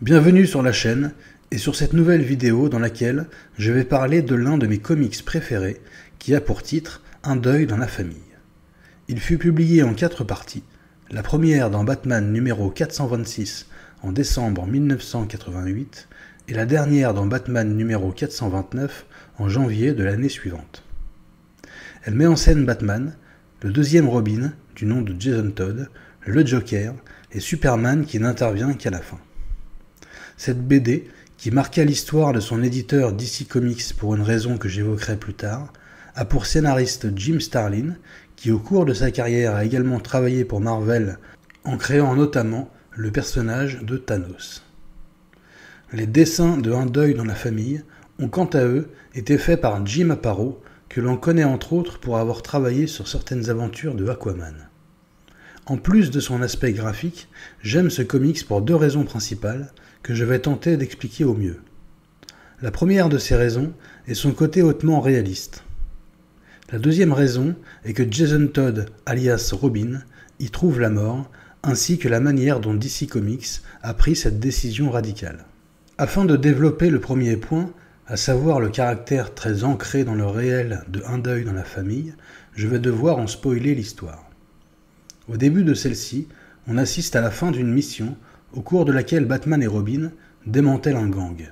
Bienvenue sur la chaîne et sur cette nouvelle vidéo dans laquelle je vais parler de l'un de mes comics préférés qui a pour titre Un deuil dans la famille. Il fut publié en 4 parties, la première dans Batman numéro 426 en décembre 1988 et la dernière dans Batman numéro 429 en janvier de l'année suivante. Elle met en scène Batman, le deuxième Robin du nom de Jason Todd, le Joker et Superman qui n'intervient qu'à la fin. Cette BD, qui marqua l'histoire de son éditeur DC Comics pour une raison que j'évoquerai plus tard, a pour scénariste Jim Starlin, qui au cours de sa carrière a également travaillé pour Marvel en créant notamment le personnage de Thanos. Les dessins de Un deuil dans la famille ont quant à eux été faits par Jim Aparo, que l'on connaît entre autres pour avoir travaillé sur certaines aventures de Aquaman. En plus de son aspect graphique, j'aime ce comics pour 2 raisons principales que je vais tenter d'expliquer au mieux. La première de ces raisons est son côté hautement réaliste. La deuxième raison est que Jason Todd, alias Robin, y trouve la mort, ainsi que la manière dont DC Comics a pris cette décision radicale. Afin de développer le premier point, à savoir le caractère très ancré dans le réel de Un deuil dans la famille, je vais devoir en spoiler l'histoire. Au début de celle-ci, on assiste à la fin d'une mission au cours de laquelle Batman et Robin démantèlent un gang.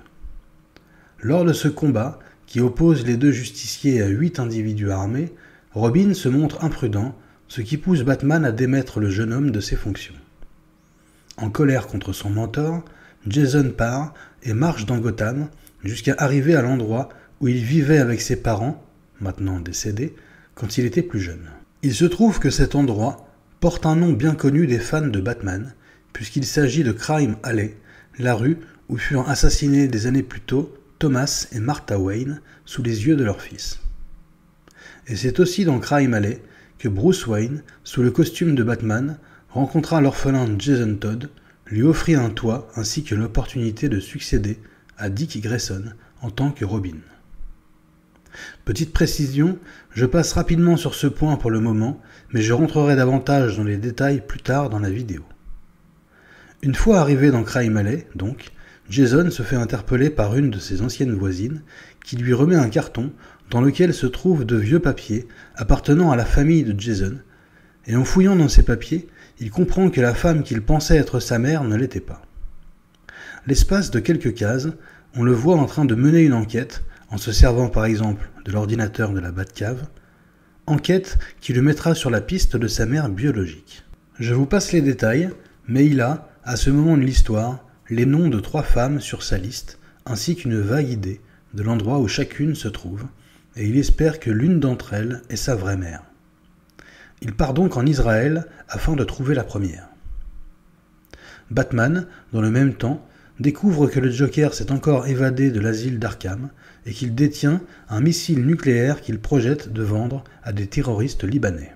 Lors de ce combat, qui oppose les 2 justiciers à 8 individus armés, Robin se montre imprudent, ce qui pousse Batman à démettre le jeune homme de ses fonctions. En colère contre son mentor, Jason part et marche dans Gotham jusqu'à arriver à l'endroit où il vivait avec ses parents, maintenant décédés, quand il était plus jeune. Il se trouve que cet endroit porte un nom bien connu des fans de Batman, puisqu'il s'agit de Crime Alley, la rue où furent assassinés des années plus tôt Thomas et Martha Wayne sous les yeux de leur fils. Et c'est aussi dans Crime Alley que Bruce Wayne, sous le costume de Batman, rencontra l'orphelin Jason Todd, lui offrit un toit ainsi que l'opportunité de succéder à Dick Grayson en tant que Robin. Petite précision, je passe rapidement sur ce point pour le moment, mais je rentrerai davantage dans les détails plus tard dans la vidéo. Une fois arrivé dans Crime Alley, donc, Jason se fait interpeller par une de ses anciennes voisines qui lui remet un carton dans lequel se trouvent de vieux papiers appartenant à la famille de Jason, et en fouillant dans ces papiers, il comprend que la femme qu'il pensait être sa mère ne l'était pas. L'espace de quelques cases, on le voit en train de mener une enquête, en se servant par exemple de l'ordinateur de la Batcave, enquête qui le mettra sur la piste de sa mère biologique. Je vous passe les détails, mais il a, à ce moment de l'histoire, les noms de 3 femmes sur sa liste, ainsi qu'une vague idée de l'endroit où chacune se trouve, et il espère que l'une d'entre elles est sa vraie mère. Il part donc en Israël afin de trouver la première. Batman, dans le même temps, découvre que le Joker s'est encore évadé de l'asile d'Arkham et qu'il détient un missile nucléaire qu'il projette de vendre à des terroristes libanais.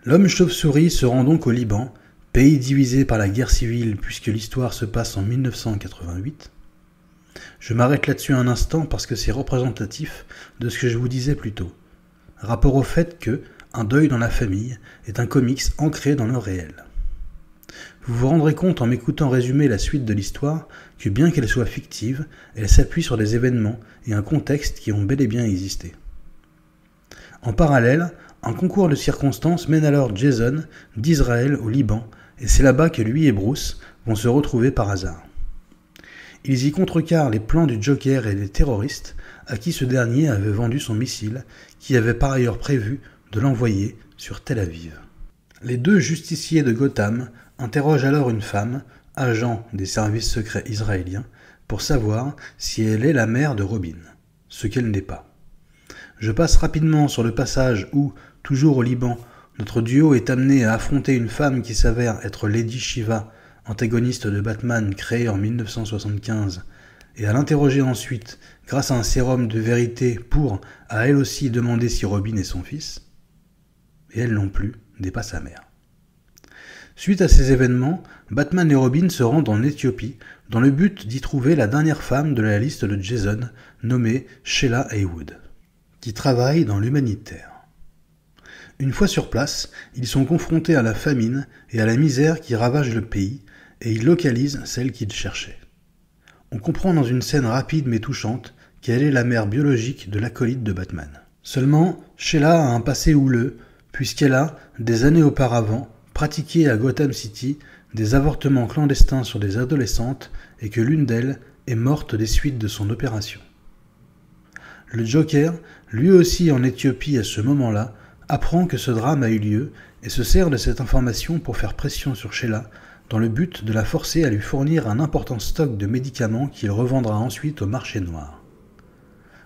L'homme chauve-souris se rend donc au Liban, pays divisé par la guerre civile puisque l'histoire se passe en 1988. Je m'arrête là-dessus un instant parce que c'est représentatif de ce que je vous disais plus tôt. Rapport au fait que Un deuil dans la famille est un comics ancré dans le réel. Vous vous rendrez compte en m'écoutant résumer la suite de l'histoire que bien qu'elle soit fictive, elle s'appuie sur des événements et un contexte qui ont bel et bien existé. En parallèle, un concours de circonstances mène alors Jason d'Israël au Liban, et c'est là-bas que lui et Bruce vont se retrouver par hasard. Ils y contrecarrent les plans du Joker et des terroristes, à qui ce dernier avait vendu son missile, qui avait par ailleurs prévu de l'envoyer sur Tel Aviv. Les 2 justiciers de Gotham interrogent alors une femme, agent des services secrets israéliens, pour savoir si elle est la mère de Robin, ce qu'elle n'est pas. Je passe rapidement sur le passage où, toujours au Liban, notre duo est amené à affronter une femme qui s'avère être Lady Shiva, antagoniste de Batman créée en 1975, et à l'interroger ensuite grâce à un sérum de vérité pour, à elle aussi, demander si Robin est son fils. Et elle non plus n'est pas sa mère. Suite à ces événements, Batman et Robin se rendent en Éthiopie dans le but d'y trouver la dernière femme de la liste de Jason, nommée Sheila Haywood, qui travaille dans l'humanitaire. Une fois sur place, ils sont confrontés à la famine et à la misère qui ravagent le pays, et il localise celle qu'il cherchait. On comprend dans une scène rapide mais touchante qu'elle est la mère biologique de l'acolyte de Batman. Seulement, Sheila a un passé houleux, puisqu'elle a, des années auparavant, pratiqué à Gotham City des avortements clandestins sur des adolescentes et que l'une d'elles est morte des suites de son opération. Le Joker, lui aussi en Éthiopie à ce moment-là, apprend que ce drame a eu lieu et se sert de cette information pour faire pression sur Sheila dans le but de la forcer à lui fournir un important stock de médicaments qu'il revendra ensuite au marché noir.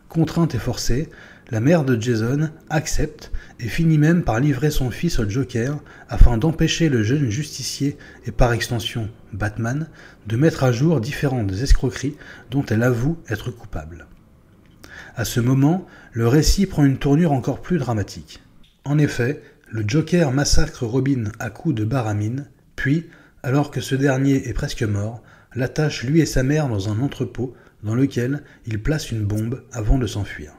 Contrainte et forcée, la mère de Jason accepte et finit même par livrer son fils au Joker afin d'empêcher le jeune justicier et par extension Batman de mettre à jour différentes escroqueries dont elle avoue être coupable. À ce moment, le récit prend une tournure encore plus dramatique. En effet, le Joker massacre Robin à coups de baramine, puis, alors que ce dernier est presque mort, l'attache lui et sa mère dans un entrepôt dans lequel il place une bombe avant de s'enfuir.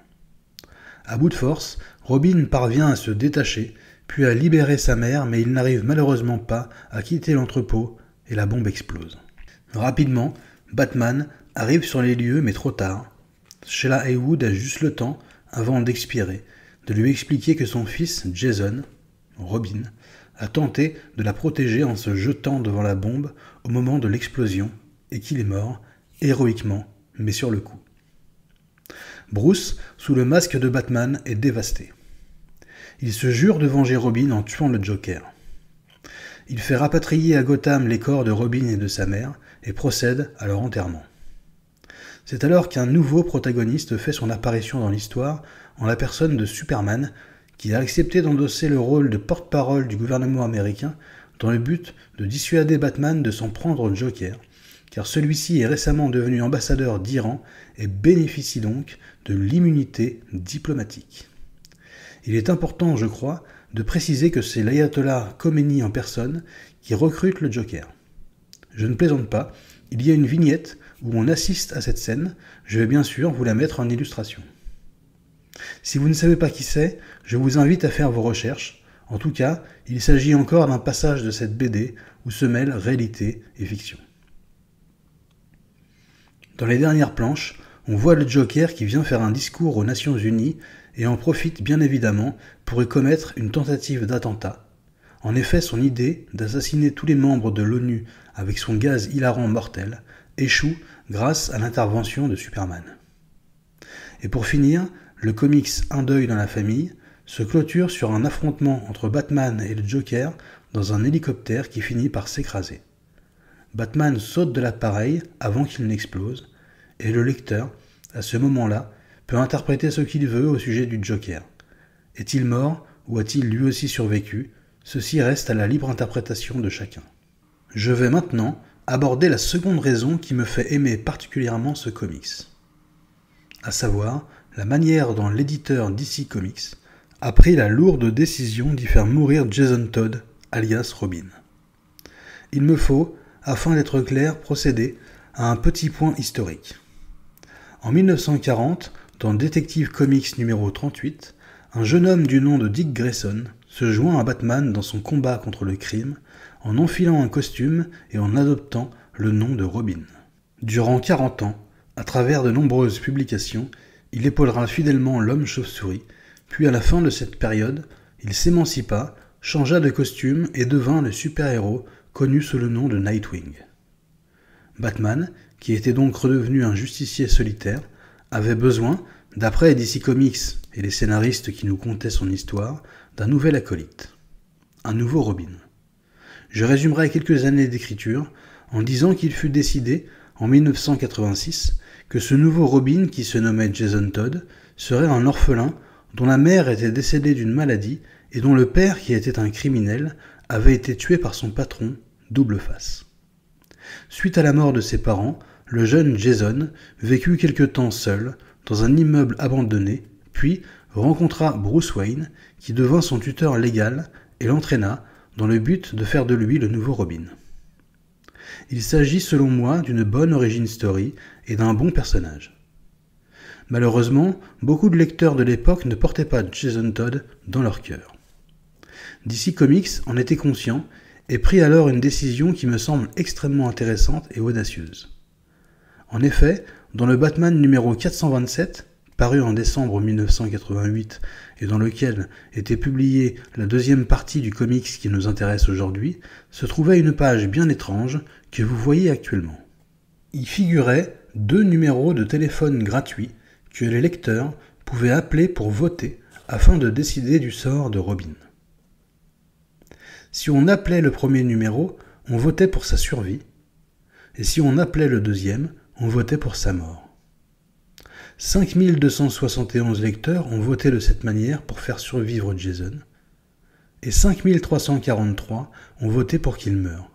À bout de force, Robin parvient à se détacher, puis à libérer sa mère, mais il n'arrive malheureusement pas à quitter l'entrepôt et la bombe explose. Rapidement, Batman arrive sur les lieux, mais trop tard. Sheila Heywood a juste le temps, avant d'expirer, de lui expliquer que son fils, Jason, Robin, a tenté de la protéger en se jetant devant la bombe au moment de l'explosion et qu'il est mort, héroïquement, mais sur le coup. Bruce, sous le masque de Batman, est dévasté. Il se jure de venger Robin en tuant le Joker. Il fait rapatrier à Gotham les corps de Robin et de sa mère et procède à leur enterrement. C'est alors qu'un nouveau protagoniste fait son apparition dans l'histoire en la personne de Superman, qui a accepté d'endosser le rôle de porte-parole du gouvernement américain dans le but de dissuader Batman de s'en prendre au Joker, car celui-ci est récemment devenu ambassadeur d'Iran et bénéficie donc de l'immunité diplomatique. Il est important, je crois, de préciser que c'est l'ayatollah Khomeini en personne qui recrute le Joker. Je ne plaisante pas, il y a une vignette où on assiste à cette scène, je vais bien sûr vous la mettre en illustration. Si vous ne savez pas qui c'est, je vous invite à faire vos recherches. En tout cas, il s'agit encore d'un passage de cette BD où se mêlent réalité et fiction. Dans les dernières planches, on voit le Joker qui vient faire un discours aux Nations Unies et en profite bien évidemment pour y commettre une tentative d'attentat. En effet, son idée d'assassiner tous les membres de l'ONU avec son gaz hilarant mortel échoue grâce à l'intervention de Superman. Et pour finir, le comics Un deuil dans la famille se clôture sur un affrontement entre Batman et le Joker dans un hélicoptère qui finit par s'écraser. Batman saute de l'appareil avant qu'il n'explose, et le lecteur, à ce moment-là, peut interpréter ce qu'il veut au sujet du Joker. Est-il mort ou a-t-il lui aussi survécu? Ceci reste à la libre interprétation de chacun. Je vais maintenant aborder la seconde raison qui me fait aimer particulièrement ce comics, à savoir la manière dont l'éditeur DC Comics a pris la lourde décision d'y faire mourir Jason Todd, alias Robin. Il me faut, afin d'être clair, procéder à un petit point historique. En 1940, dans Detective Comics numéro 38, un jeune homme du nom de Dick Grayson se joint à Batman dans son combat contre le crime en enfilant un costume et en adoptant le nom de Robin. Durant 40 ans, à travers de nombreuses publications, il épaulera fidèlement l'homme chauve-souris, puis à la fin de cette période, il s'émancipa, changea de costume et devint le super-héros connu sous le nom de Nightwing. Batman, qui était donc redevenu un justicier solitaire, avait besoin, d'après DC Comics et les scénaristes qui nous contaient son histoire, d'un nouvel acolyte, un nouveau Robin. Je résumerai quelques années d'écriture en disant qu'il fut décidé, en 1986, que ce nouveau Robin, qui se nommait Jason Todd, serait un orphelin dont la mère était décédée d'une maladie et dont le père, qui était un criminel, avait été tué par son patron, Double Face. Suite à la mort de ses parents, le jeune Jason vécut quelque temps seul, dans un immeuble abandonné, puis rencontra Bruce Wayne, qui devint son tuteur légal et l'entraîna dans le but de faire de lui le nouveau Robin. Il s'agit selon moi d'une bonne origin story et d'un bon personnage. Malheureusement, beaucoup de lecteurs de l'époque ne portaient pas Jason Todd dans leur cœur. DC Comics en était conscient et prit alors une décision qui me semble extrêmement intéressante et audacieuse. En effet, dans le Batman numéro 427, paru en décembre 1988 et dans lequel était publiée la deuxième partie du comics qui nous intéresse aujourd'hui, se trouvait une page bien étrange que vous voyez actuellement. Y figuraient 2 numéros de téléphone gratuits que les lecteurs pouvaient appeler pour voter afin de décider du sort de Robin. Si on appelait le premier numéro, on votait pour sa survie, et si on appelait le deuxième, on votait pour sa mort. 5271 lecteurs ont voté de cette manière pour faire survivre Jason, et 5343 ont voté pour qu'il meure.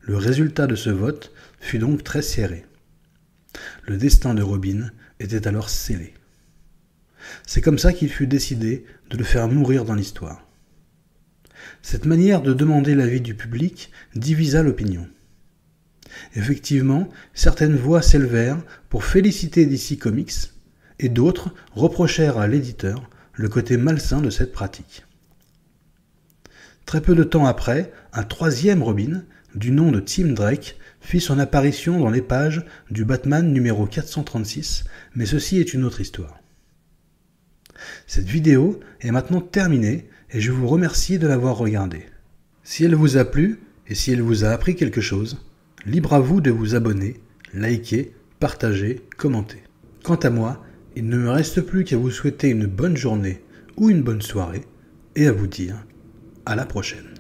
Le résultat de ce vote fut donc très serré. Le destin de Robin était alors scellé. C'est comme ça qu'il fut décidé de le faire mourir dans l'histoire. Cette manière de demander l'avis du public divisa l'opinion. Effectivement, certaines voix s'élevèrent pour féliciter DC Comics, et d'autres reprochèrent à l'éditeur le côté malsain de cette pratique. Très peu de temps après, un 3e Robin, du nom de Tim Drake, fit son apparition dans les pages du Batman numéro 436, mais ceci est une autre histoire. Cette vidéo est maintenant terminée et je vous remercie de l'avoir regardée. Si elle vous a plu et si elle vous a appris quelque chose, libre à vous de vous abonner, liker, partager, commenter. Quant à moi, il ne me reste plus qu'à vous souhaiter une bonne journée ou une bonne soirée et à vous dire à la prochaine.